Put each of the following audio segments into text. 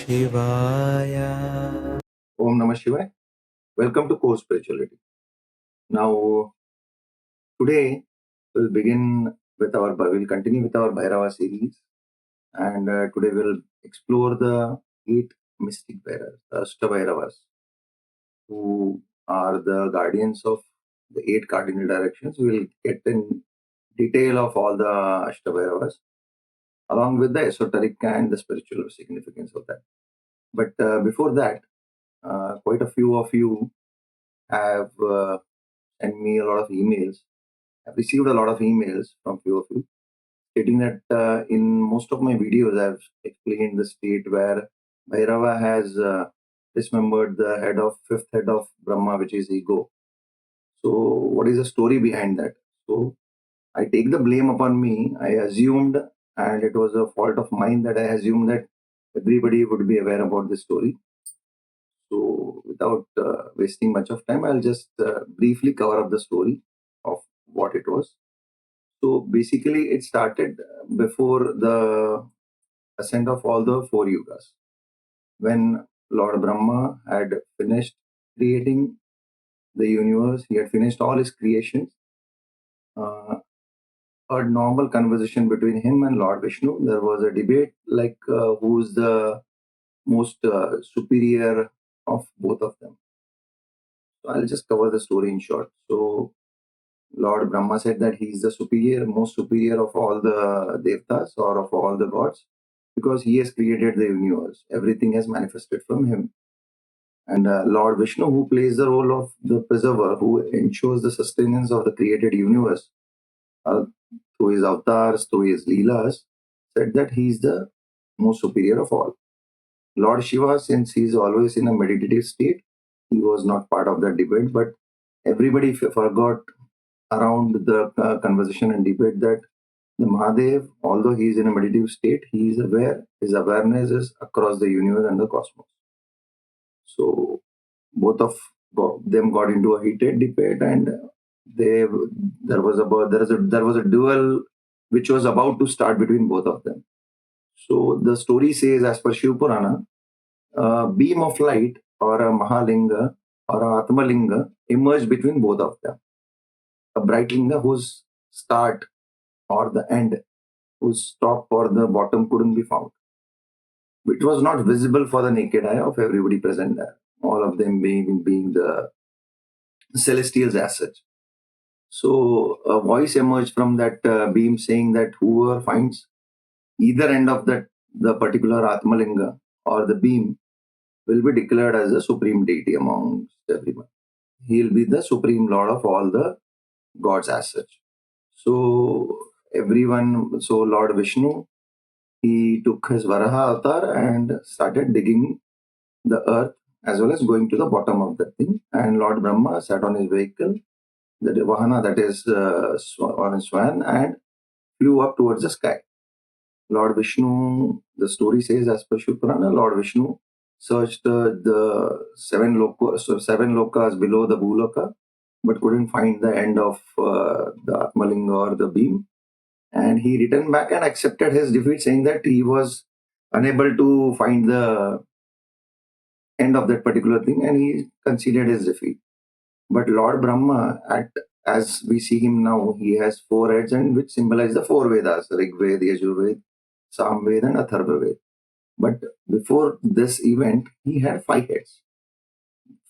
Shivaya. Om Namah Shivaya. Welcome to CoreSpirituality. Now, today we'll continue with our Bhairava series, and today we'll explore the 8 mystic Bhairavas, the Aṣṭa Bhairavas, who are the guardians of the 8 cardinal directions. We'll get in detail of all the Aṣṭa Bhairavas, along with the esoteric and the spiritual significance of that. But before that, quite a few of you have sent me a lot of emails. I've received a lot of emails from few of you stating that in most of my videos I've explained the state where Bhairava has dismembered the fifth head of Brahma, which is ego. So what is the story behind that? So I take the blame upon me. I assumed, and it was a fault of mine, that I assumed that everybody would be aware about this story. So without wasting much of time, I'll just briefly cover up the story of what it was. So basically, it started before the ascent of all the 4 yugas. When Lord Brahma had finished creating the universe, he had finished all his creations. A normal conversation between him and Lord Vishnu. There was a debate like who's the most superior of both of them. So I'll just cover the story in short. So Lord Brahma said that he is the most superior of all the devatas or of all the gods, because he has created the universe. Everything has manifested from him. And Lord Vishnu, who plays the role of the preserver, who ensures the sustenance of the created universe through his avatars, through his leelas, said that he is the most superior of all. Lord Shiva, since he is always in a meditative state, he was not part of that debate, but everybody forgot around the conversation and debate that the Mahadev, although he is in a meditative state, he is aware, his awareness is across the universe and the cosmos. So both of them got into a heated debate, and there was a duel which was about to start between both of them. So the story says, as per Shiv Purana, a beam of light or a Mahalinga or a Atmalinga emerged between both of them. A bright linga whose start or the end, whose top or the bottom couldn't be found. It was not visible for the naked eye of everybody present there, all of them being the celestials as such. So a voice emerged from that beam saying that whoever finds either end of the particular Atmalinga or the beam will be declared as a supreme deity amongst everyone. He will be the supreme lord of all the gods as such. So Lord Vishnu, he took his Varaha avatar and started digging the earth as well as going to the bottom of the thing. And Lord Brahma sat on his vehicle, the Vahana, that is on a swan, and flew up towards the sky. Lord Vishnu, the story says, as per Shiv Purana, Lord Vishnu searched the seven lokas below the Bhuloka, but couldn't find the end of the Atmalinga or the beam. And he returned back and accepted his defeat, saying that he was unable to find the end of that particular thing, and he conceded his defeat. But Lord Brahma, as we see him now, he has 4 heads, and which symbolize the 4 Vedas: Rig Veda, Yajur Veda, Sam Veda, and Atharva Veda. But before this event, he had 5 heads,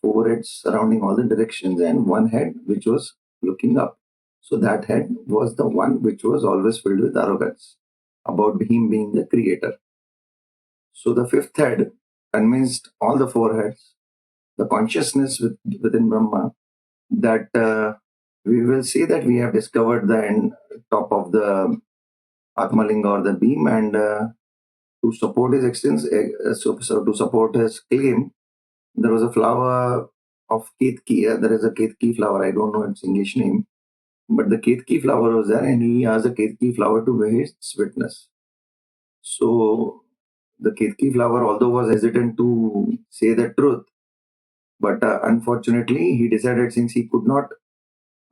4 heads surrounding all the directions, and 1 head which was looking up. So that head was the one which was always filled with arrogance about him being the creator. So the 5th head convinced all the 4 heads, the consciousness within Brahma, that we will say that we have discovered the top of the Atmalinga or the beam, and to support his to support his claim, there was a flower of Ketki. There is a Ketki flower. I don't know its English name, but the Ketki flower was there, and he asked the Ketki flower to bear its witness. So the Ketki flower, although was hesitant to say the truth, but unfortunately, he decided, since it could not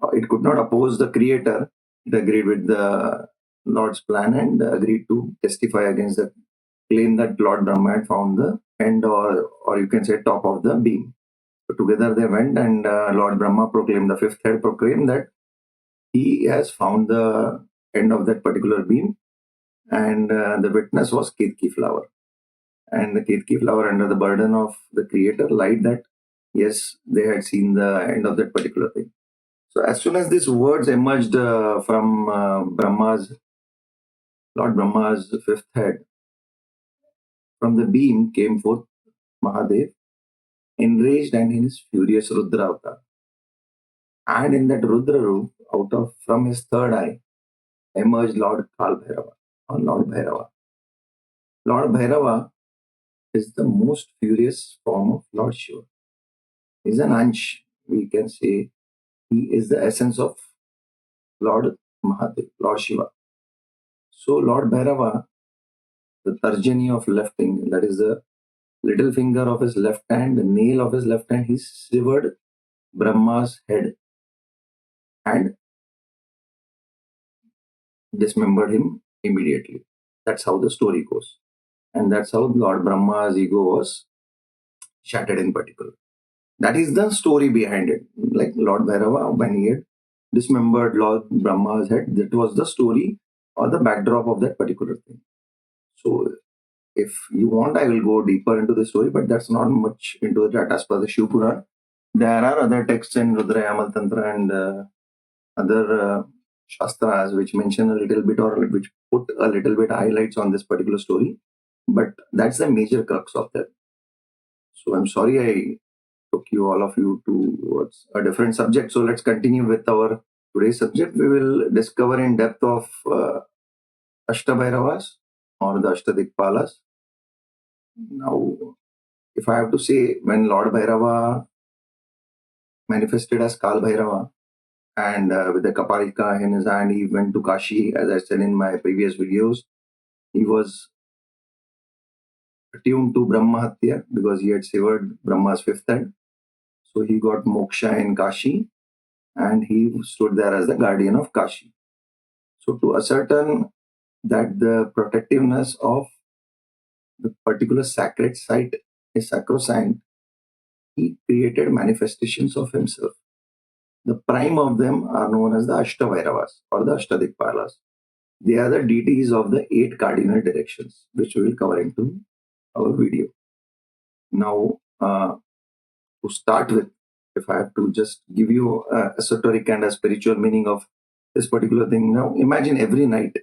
oppose the creator, it agreed with the Lord's plan and agreed to testify against the claim that Lord Brahma had found the end, or you can say top of the beam. So together they went, and Lord Brahma proclaimed, the fifth head proclaimed that he has found the end of that particular beam, and the witness was Ketki flower. And the Ketki flower, under the burden of the creator, lied that yes, they had seen the end of that particular thing. So as soon as these words emerged from Lord Brahma's fifth head, from the beam came forth Mahadev, enraged and in his furious Rudra avatar. And in that Rudra roop, from his third eye, emerged Lord Kal Bhairava, or Lord Bhairava. Lord Bhairava is the most furious form of Lord Shiva. He is an Ansh, we can say. He is the essence of Lord Mahadev, Lord Shiva. So Lord Bhairava, the Tarjani of left finger, that is the little finger of his left hand, the nail of his left hand, he severed Brahma's head and dismembered him immediately. That's how the story goes. And that's how Lord Brahma's ego was shattered in particular. That is the story behind it. Like Lord Bhairava, when he had dismembered Lord Brahma's head, that was the story or the backdrop of that particular thing. So if you want, I will go deeper into the story, but that's not much into that as per the Shiv Puran. There are other texts in Rudra Yamal Tantra and other Shastras which mention a little bit or which put a little bit highlights on this particular story. But that's the major crux of that. So I'm sorry I took all of you towards a different subject. So let's continue with our today's subject. We will discover in depth of Aṣṭa Bhairavas or the Ashtadikpalas. Now, if I have to say, when Lord Bhairava manifested as Kal Bhairava and with the Kapalika in his hand, he went to Kashi, as I said in my previous videos. He was attuned to Brahma Hatya because he had severed Brahma's fifth head. So he got moksha in Kashi and he stood there as the guardian of Kashi. So to ascertain that the protectiveness of the particular sacred site is sacrosanct, he created manifestations of himself. The prime of them are known as the Ashta Bhairavas or the Ashtadikpalas. They are the deities of the 8 cardinal directions, which we will cover into our video. Now, to start with, if I have to just give you a esoteric and a spiritual meaning of this particular thing. Now, imagine every night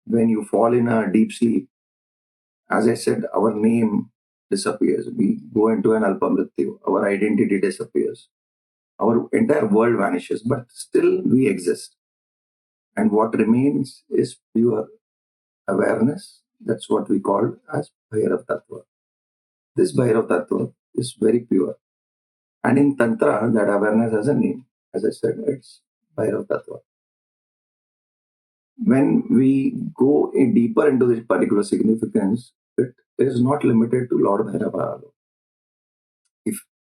when you fall in a deep sleep, as I said, our name disappears. We go into an alpamrityu. Our identity disappears. Our entire world vanishes, but still we exist. And what remains is pure awareness. That's what we call as Bhairav Tattva. This Bhairav Tattva is very pure. And in Tantra, that awareness has a name. As I said, it's Bhairav Tattva. When we go deeper into this particular significance, it is not limited to Lord Bhairava.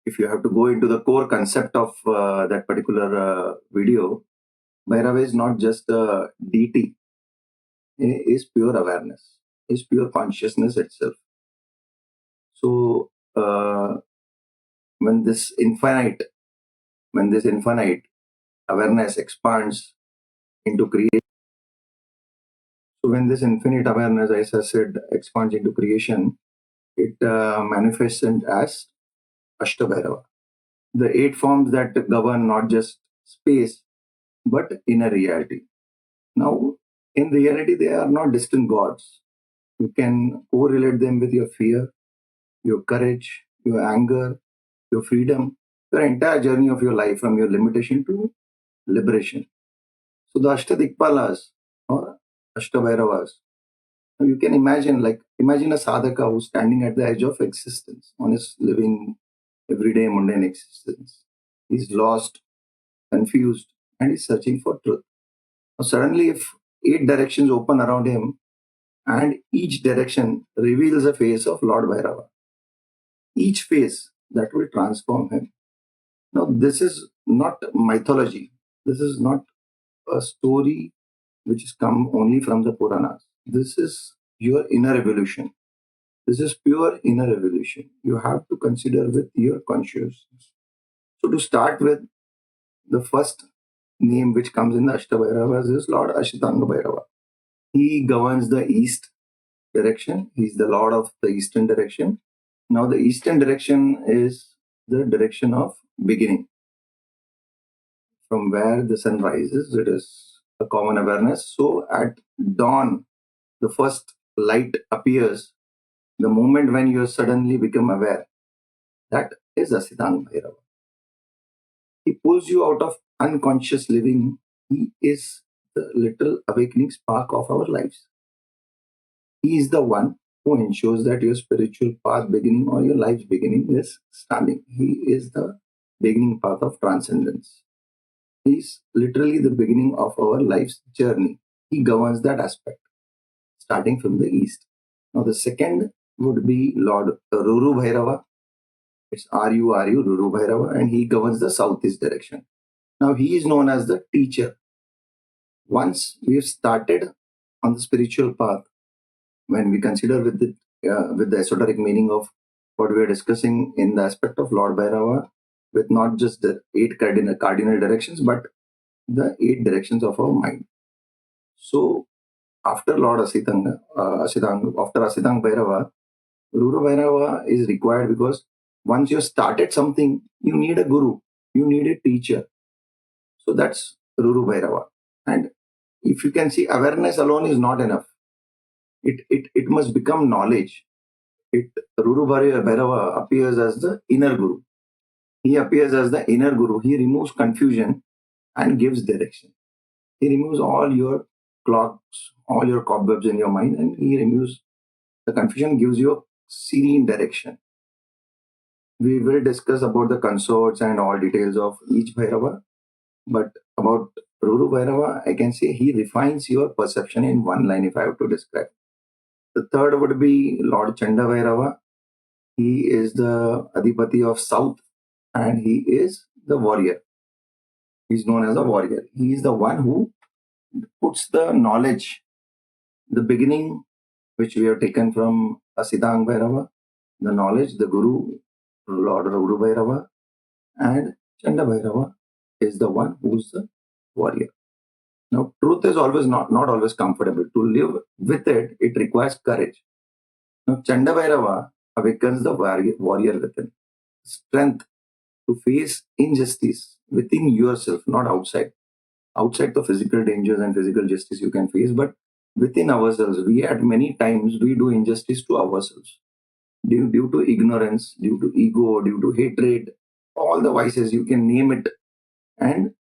If you have to go into the core concept of that particular video, Bhairava is not just a deity. It is pure awareness. It is pure consciousness itself. So when this infinite awareness expands into creation, so when this infinite awareness, as I said, expands into creation, it manifests as Aṣṭa Bhairava. The 8 forms that govern not just space, but inner reality. Now, in reality, they are not distant gods. You can correlate them with your fear, your courage, your anger, your freedom, your entire journey of your life from your limitation to liberation. So the Ashtadikpalas or Aṣṭa Bhairavas, you can imagine a sadhaka who's standing at the edge of existence on his living everyday mundane existence. He's lost, confused, and he's searching for truth. Now, suddenly, if 8 directions open around him and each direction reveals a face of Lord Bhairava, each face that will transform him. Now, this is not mythology. This is not a story which has come only from the Puranas. This is your inner evolution. This is pure inner evolution. You have to consider with your consciousness. So to start with, the first name which comes in the Aṣṭa Bhairavas is Lord Asitanga Bhairava. He governs the east direction. He's the Lord of the eastern direction. Now the eastern direction is the direction of beginning. From where the sun rises, it is a common awareness. So at dawn, the first light appears. The moment when you suddenly become aware, that is Asitanga Bhairava. He pulls you out of unconscious living. He is the little awakening spark of our lives. He is the one who ensures that your spiritual path beginning or your life's beginning is standing. He is the beginning path of transcendence. He is literally the beginning of our life's journey. He governs that aspect, starting from the east. Now, the second would be Lord Ruru Bhairava. It's RU Ruru Bhairava, and he governs the southeast direction. Now, he is known as the teacher. Once we've started on the spiritual path, when we consider with the esoteric meaning of what we are discussing in the aspect of Lord Bhairava, with not just the eight cardinal directions, but the eight directions of our mind. So after Lord after Asitanga Bhairava, Ruru Bhairava is required because once you started something, you need a guru, you need a teacher. So that's Ruru Bhairava. And if you can see, awareness alone is not enough. It must become knowledge. Ruru Bhairava appears as the inner guru. He appears as the inner guru. He removes confusion and gives direction. He removes all your clogs, all your cobwebs in your mind, and he removes the confusion, gives you a serene direction. We will discuss about the consorts and all details of each Bhairava, but about Ruru Bhairava, I can say he refines your perception in one line if I have to describe. The third would be Lord Chanda Bhairava. He is the Adipati of South and he is the warrior. He's known as a warrior. He is the one who puts the knowledge, the beginning which we have taken from Asitanga Bhairava, the knowledge, the Guru, Lord Ruru Bhairava, and Chanda Bhairava is the one who's the warrior. Now, truth is always not always comfortable. To live with it, it requires courage. Now, Chanda Bhairava awakens the warrior within. Strength to face injustice within yourself, not outside. Outside the physical dangers and physical justice you can face, but within ourselves, we at many times we do injustice to ourselves due to ignorance, due to ego, due to hatred, all the vices you can name it, and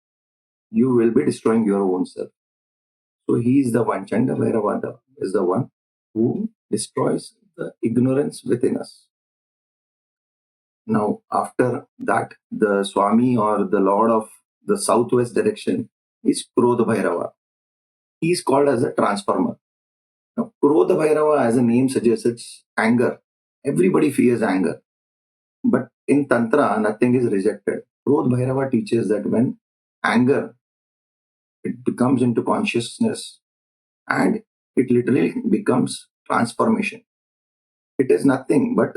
you will be destroying your own self. So he is the one, Chanda Bhairava is the one who destroys the ignorance within us. Now, after that, the Swami or the Lord of the southwest direction is Krodha Bhairava. He is called as a transformer. Now, Krodha Bhairava, as the name suggests, it's anger. Everybody fears anger. But in Tantra, nothing is rejected. Krodha Bhairava teaches that when anger, it comes into consciousness and it literally becomes transformation. It is nothing but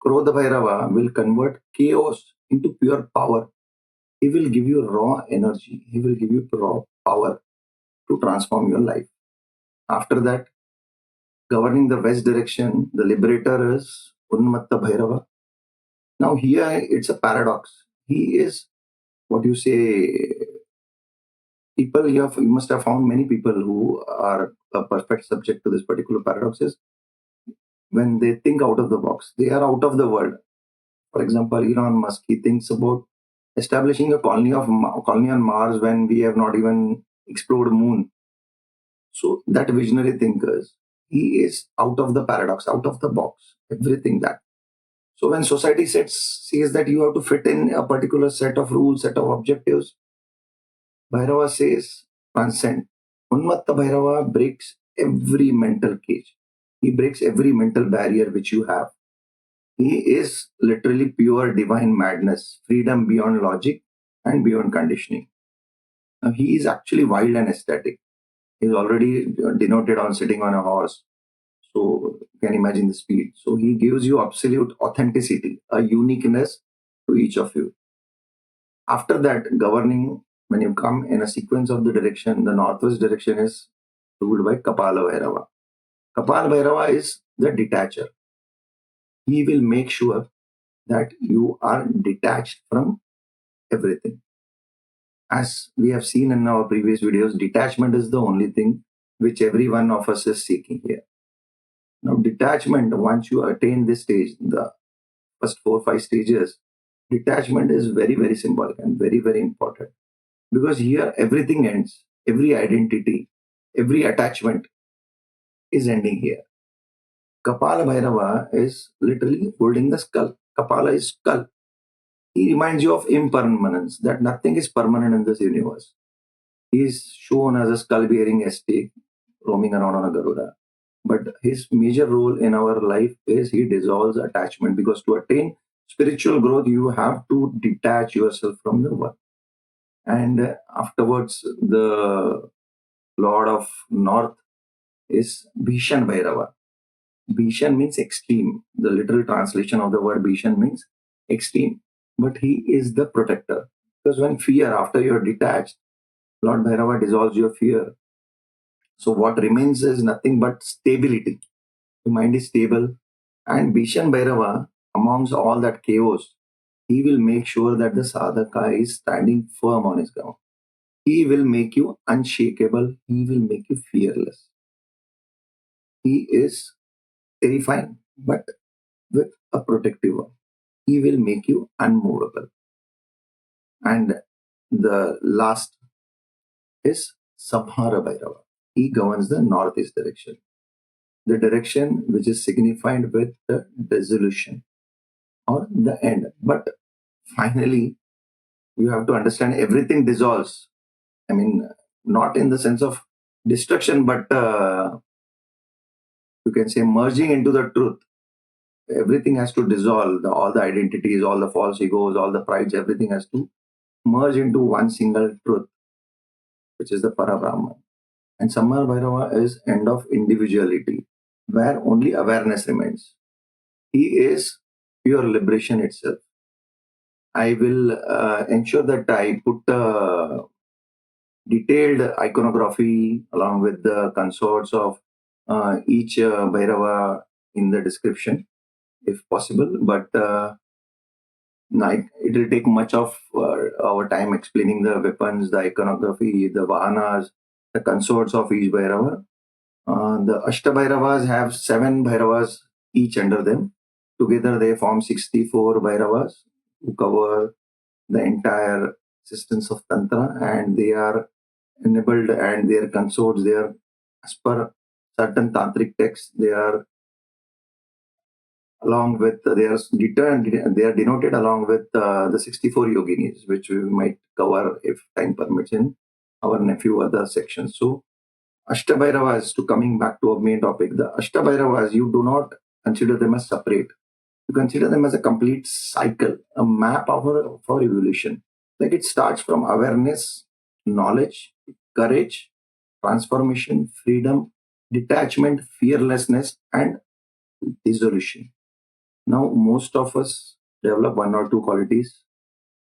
Krodha Bhairava will convert chaos into pure power. He will give you raw energy. He will give you raw power to transform your life. After that, governing the west direction, the liberator is Unmatta Bhairava. Now here it's a paradox. He is what you say. People you must have found many people who are a perfect subject to this particular paradox is when they think out of the box. They are out of the world. For example, Elon Musk, he thinks about establishing a colony on Mars when we have not even explored moon. So that visionary thinkers, he is out of the paradox, out of the box, everything that. So when society says that you have to fit in a particular set of rules, set of objectives, Bhairava says transcend. Unmatta Bhairava breaks every mental cage. He breaks every mental barrier which you have. He is literally pure divine madness, freedom beyond logic and beyond conditioning. Now, he is actually wild and ecstatic. He is already denoted on sitting on a horse. So you can imagine the speed. So he gives you absolute authenticity, a uniqueness to each of you. After that, governing, when you come in a sequence of the direction, the northwest direction is ruled by Kapala Bhairava. Kapala Bhairava is the detacher. He will make sure that you are detached from everything. As we have seen in our previous videos, detachment is the only thing which every one of us is seeking here. Now, detachment, once you attain this stage, the first 4 5 stages, detachment is very, very symbolic and very, very important. Because here everything ends, every identity, every attachment is ending here. Kapala Bhairava is literally holding the skull. Kapala is skull. He reminds you of impermanence, that nothing is permanent in this universe. He is shown as a skull bearing ST roaming around on a Garuda. But his major role in our life is he dissolves attachment, because to attain spiritual growth, you have to detach yourself from the one. And afterwards, the Lord of North is Bhishana Bhairava. Bhishan means extreme. The literal translation of the word Bhishan means extreme. But he is the protector. Because when fear, after you're detached, Lord Bhairava dissolves your fear. So what remains is nothing but stability. The mind is stable. And Bhishan Bhairava, amongst all that chaos, he will make sure that the sadhaka is standing firm on his ground. He will make you unshakable. He will make you fearless. He is terrifying, but with a protective one. He will make you unmovable. And the last is Samhara Bhairava. He governs the northeast direction, the direction which is signified with the dissolution or the end. But finally, you have to understand everything dissolves. I mean, not in the sense of destruction, but you can say merging into the truth. Everything has to dissolve. All the identities, all the false egos, all the prides, everything has to merge into one single truth, which is the Parabrahman. And Samhara Bhairava is end of individuality, where only awareness remains. He is pure liberation itself. I will ensure that I put detailed iconography along with the consorts of each Bhairava in the description, if possible. But it will take much of our time explaining the weapons, the iconography, the vahanas, the consorts of each Bhairava. The Aṣṭa Bhairavas have 7 Bhairavas each under them. Together they form 64 Bhairavas who cover the entire existence of Tantra, and they are enabled, and their consorts, they are, as per certain Tantric texts, they are along with, they are denoted along with the 64 yoginis, which we might cover if time permits in our few other sections. So Aṣṭa Bhairavas, to coming back to our main topic, the Aṣṭa Bhairavas, you do not consider them as separate. You consider them as a complete cycle, a map of our evolution. Like it starts from awareness, knowledge, courage, transformation, freedom, detachment, fearlessness, and dissolution. Now, most of us develop one or two qualities.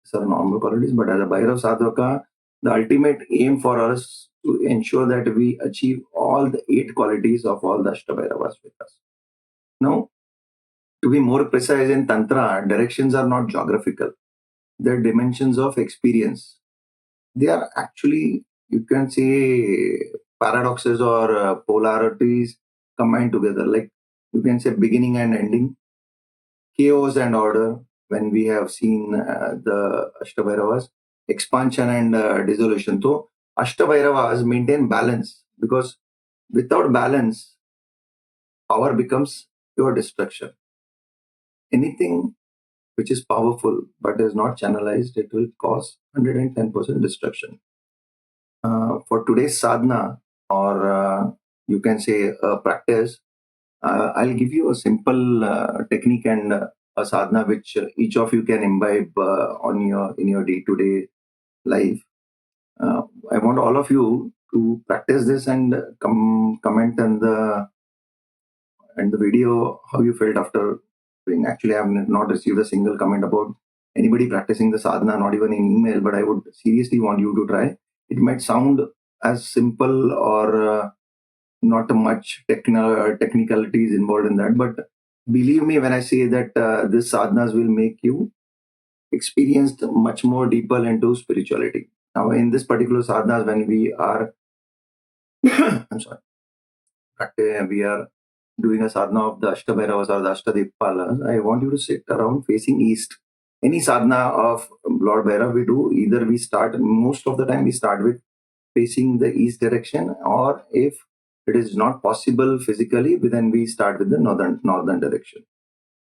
These are normal qualities, but as a Bhairav Sadhaka, the ultimate aim for us to ensure that we achieve all the 8 qualities of all the Aṣṭa Bhairavas with us. Now, to be more precise, in Tantra, directions are not geographical. They're dimensions of experience. They are actually, you can say, paradoxes or polarities combined together. Like you can say beginning and ending, chaos and order, when we have seen the Ashtabhairavas, expansion and dissolution. So Ashtabhairavas maintain balance, because without balance, power becomes pure destruction. Anything which is powerful but is not channelized, it will cause 110% destruction. For today's sadhana, or you can say practice, I'll give you a simple technique and a sadhana which each of you can imbibe on your in your day-to-day life. I want all of you to practice this and comment on the and the video, how you felt after doing. Actually, I have not received a single comment about anybody practicing the sadhana, not even in email, but I would seriously want you to try. It might sound as simple or not much technicalities involved in that, but believe me when I say that this sadhanas will make you experienced much more deeper into spirituality. Now, in this particular sadhanas, when we are, I'm sorry, we are doing a sadhana of the Aṣṭa Bhairavas or the Kapala, I want you to sit around facing east. Any sadhana of Lord Bhairava we do, either we start, most of the time we start with facing the east direction, or if it is not possible physically, then we start with the northern direction.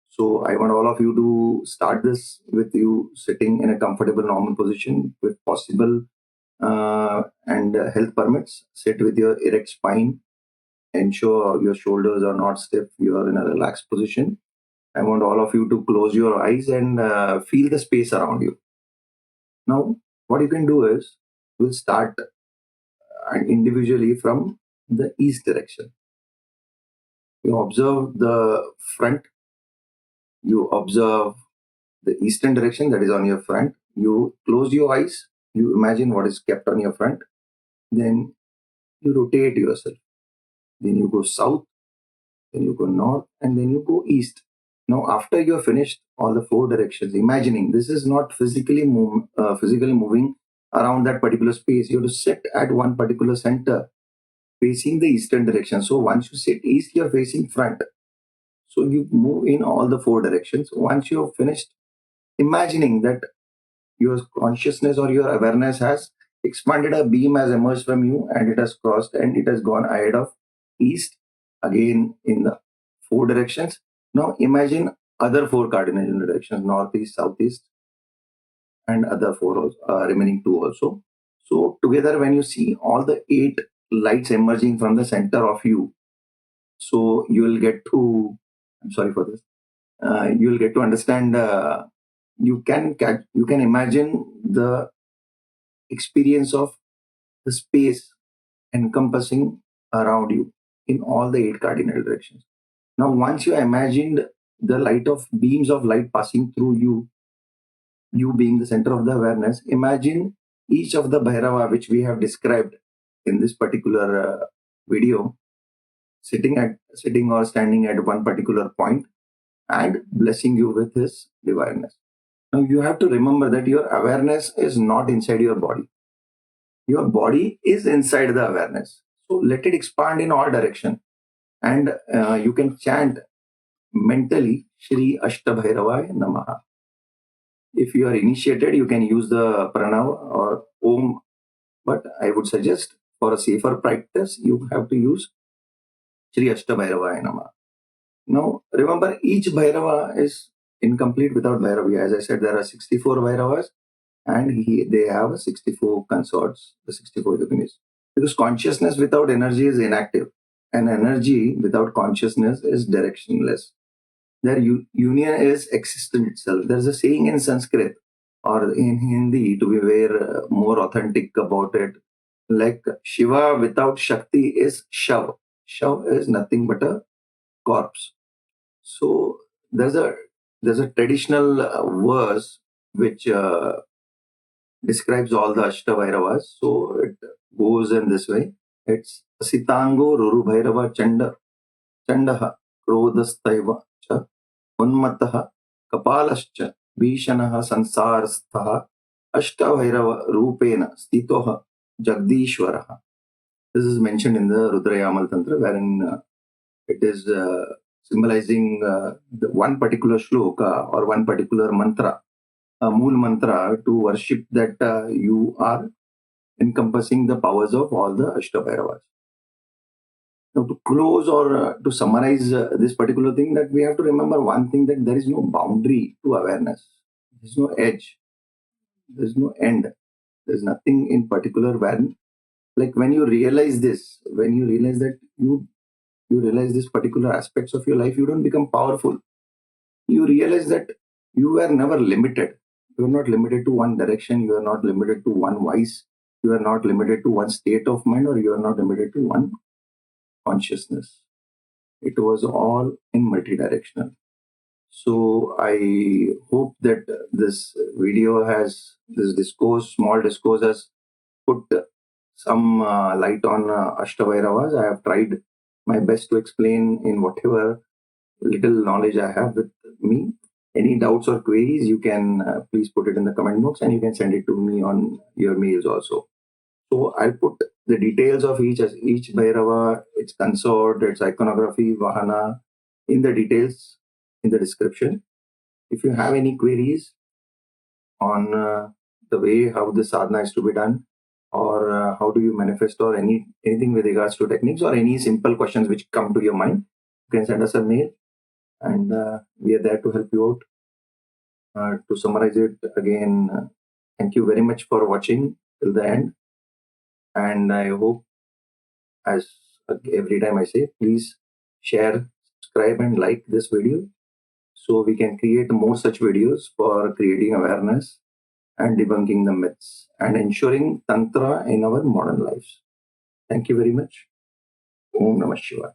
So I want all of you to start this with you sitting in a comfortable normal position with possible and health permits. Sit with your erect spine. Ensure your shoulders are not stiff. You are in a relaxed position. I want all of you to close your eyes and feel the space around you. Now, what you can do is we'll start individually from the east direction. You observe the front. You observe the eastern direction that is on your front. You close your eyes. You imagine what is kept on your front. Then you rotate yourself. Then you go south. Then you go north, and then you go east. Now, after you have finished all the four directions, imagining this is not physically moving around that particular space. You have to sit at one particular center, facing the eastern direction. So once you sit east, you are facing front. So you move in all the four directions. Once you have finished imagining that your consciousness or your awareness has expanded, a beam has emerged from you and it has crossed and it has gone ahead of east again in the four directions. Now imagine other four cardinal directions, northeast, southeast, and other four also, remaining two also. So together, when you see all the eight lights emerging from the center of you, so you will get to, I'm sorry for this, you will get to understand, you can imagine the experience of the space encompassing around you in all the eight cardinal directions. Now, once you imagined the light of beams of light passing through you, you being the center of the awareness, imagine each of the Bhairava which we have described in this particular video, sitting or standing at one particular point and blessing you with his divineness. Now you have to remember that your awareness is not inside your body. Your body is inside the awareness. So let it expand in all direction. And you can chant mentally Shri Aṣṭa Bhairava Namaha. If you are initiated, you can use the pranava or om, but I would suggest for a safer practice, you have to use Shri Aṣṭa Bhairava Namaha. Now, remember, each Bhairava is incomplete without Bhairavi. As I said, there are 64 Bhairavas and they have 64 consorts, the 64 yoginis. Because consciousness without energy is inactive, and energy without consciousness is directionless. Their union is existence itself. There's a saying in Sanskrit or in Hindi to be very more authentic about it, like Shiva without Shakti is Shav. Shav is nothing but a corpse. So there's a traditional verse which describes all the Aṣṭa Bhairavas. So it goes in this way. It's Asitango Ruru Bhairava Chandaha Krodha cha Unmatta Kapalascha Bhishana Sansarstha Aṣṭa Bhairava Rupena Stitoha Jagdishwaraha. This is mentioned in the Rudrayamal Tantra, wherein it is symbolizing the one particular shloka or one particular mantra, a mool mantra, to worship that you are encompassing the powers of all the Aṣṭa Bhairavas. Now, to close or to summarize this particular thing, that we have to remember one thing, that there is no boundary to awareness. There is no edge. There is no end. There is nothing in particular when, like when you realize this, when you realize that you realize these particular aspects of your life, you don't become powerful. You realize that you were never limited. You are not limited to one direction. You are not limited to one voice. You are not limited to one state of mind, or you are not limited to one consciousness. It was all in multidirectional. So I hope that this video has, this discourse, small discourse, has put some light on Aṣṭa Bhairavas. I have tried my best to explain in whatever little knowledge I have with me. Any doubts or queries, you can please put it in the comment box, and you can send it to me on your mails also. So I'll put the details of each Bhairava, its consort, its iconography, Vahana, in the details in the description. If you have any queries on the way how the sadhana is to be done, or how do you manifest, or anything with regards to techniques, or any simple questions which come to your mind, you can send us a mail, and we are there to help you out. To summarize it again, thank you very much for watching till the end, and I hope, as every time I say, please share, subscribe, and like this video, so we can create more such videos for creating awareness and debunking the myths and ensuring Tantra in our modern lives. Thank you very much. Om Namah Shivaya.